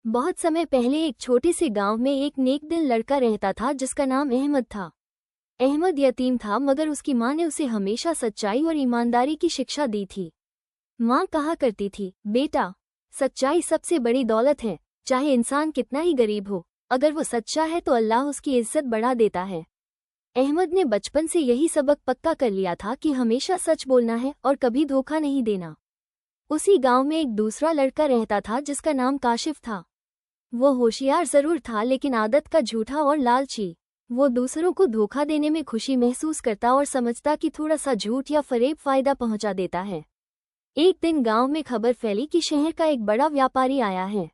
बहुत समय पहले एक छोटे से गांव में एक नेक दिल लड़का रहता था जिसका नाम अहमद था। अहमद यतीम था मगर उसकी माँ ने उसे हमेशा सच्चाई और ईमानदारी की शिक्षा दी थी। माँ कहा करती थी, बेटा, सच्चाई सबसे बड़ी दौलत है। चाहे इंसान कितना ही गरीब हो, अगर वो सच्चा है तो अल्लाह उसकी इज्जत बढ़ा देता है। अहमद ने बचपन से यही सबक पक्का कर लिया था कि हमेशा सच बोलना है और कभी धोखा नहीं देना। उसी गांव में एक दूसरा लड़का रहता था जिसका नाम काशिफ था। वो होशियार जरूर था लेकिन आदत का झूठा और लालची। वो दूसरों को धोखा देने में खुशी महसूस करता और समझता कि थोड़ा सा झूठ या फरेब फायदा पहुंचा देता है। एक दिन गांव में खबर फैली कि शहर का एक बड़ा व्यापारी आया है।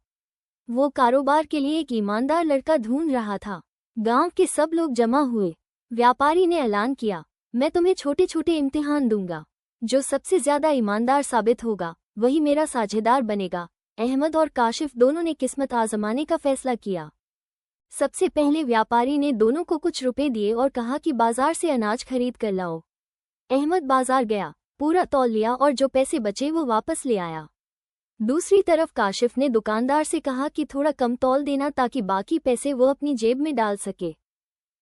वो कारोबार के लिए एक ईमानदार लड़का ढूंढ रहा था। गांव के सब लोग जमा हुए। व्यापारी ने ऐलान किया, मैं तुम्हें छोटे छोटे इम्तिहान दूंगा। जो सबसे ज्यादा ईमानदार साबित होगा वही मेरा साझेदार बनेगा। अहमद और काशिफ दोनों ने किस्मत आजमाने का फैसला किया। सबसे पहले व्यापारी ने दोनों को कुछ रुपए दिए और कहा कि बाजार से अनाज खरीद कर लाओ। अहमद बाजार गया, पूरा तौल लिया और जो पैसे बचे वो वापस ले आया। दूसरी तरफ काशिफ ने दुकानदार से कहा कि थोड़ा कम तौल देना ताकि बाकी पैसे वो अपनी जेब में डाल सके।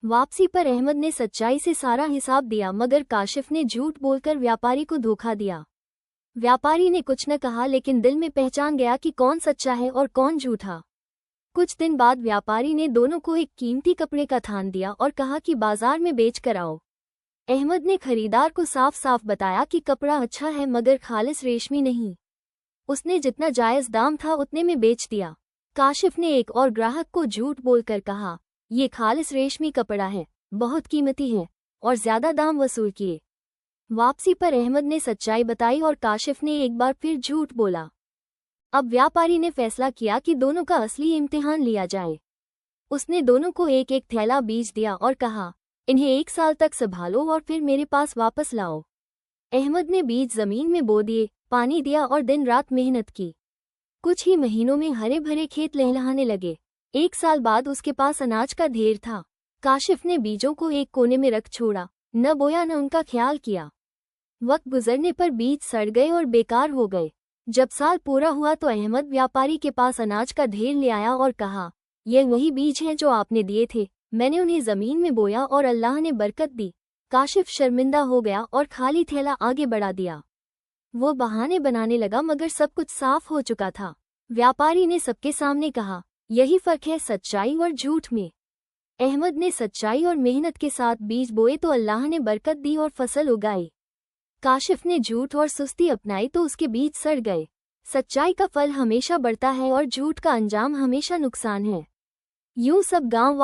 वापसी पर अहमद ने सच्चाई से सारा हिसाब दिया मगर काशिफ ने झूठ बोलकर व्यापारी को धोखा दिया। व्यापारी ने कुछ न कहा लेकिन दिल में पहचान गया कि कौन सच्चा है और कौन झूठा। कुछ दिन बाद व्यापारी ने दोनों को एक कीमती कपड़े का थान दिया और कहा कि बाजार में बेच कर आओ। अहमद ने खरीदार को साफ साफ बताया कि कपड़ा अच्छा है मगर खालिस रेशमी नहीं। उसने जितना जायज दाम था उतने में बेच दिया। काशिफ ने एक और ग्राहक को झूठ बोलकर कहा, ये खालिस रेशमी कपड़ा है, बहुत कीमती है, और ज्यादा दाम वसूल किए। वापसी पर अहमद ने सच्चाई बताई और काशिफ ने एक बार फिर झूठ बोला। अब व्यापारी ने फैसला किया कि दोनों का असली इम्तिहान लिया जाए। उसने दोनों को एक एक थैला बीज दिया और कहा, इन्हें 1 साल तक संभालो और फिर मेरे पास वापस लाओ। अहमद ने बीज जमीन में बो दिए, पानी दिया और दिन रात मेहनत की। कुछ ही महीनों में हरे भरे खेत लहलहाने लगे। 1 साल बाद उसके पास अनाज का ढेर था। काशिफ ने बीजों को एक कोने में रख छोड़ा, न बोया न उनका ख्याल किया। वक्त गुजरने पर बीज सड़ गए और बेकार हो गए। जब साल पूरा हुआ तो अहमद व्यापारी के पास अनाज का ढेर ले आया और कहा, ये वही बीज हैं जो आपने दिए थे, मैंने उन्हें जमीन में बोया और अल्लाह ने बरकत दी। काशिफ शर्मिंदा हो गया और खाली थैला आगे बढ़ा दिया। वो बहाने बनाने लगा मगर सब कुछ साफ हो चुका था। व्यापारी ने सबके सामने कहा, यही फर्क है सच्चाई और झूठ में। अहमद ने सच्चाई और मेहनत के साथ बीज बोए तो अल्लाह ने बरकत दी और फसल उगाई। काशिफ ने झूठ और सुस्ती अपनाई तो उसके बीज सड़ गए। सच्चाई का फल हमेशा बढ़ता है और झूठ का अंजाम हमेशा नुकसान है। यूं सब गांव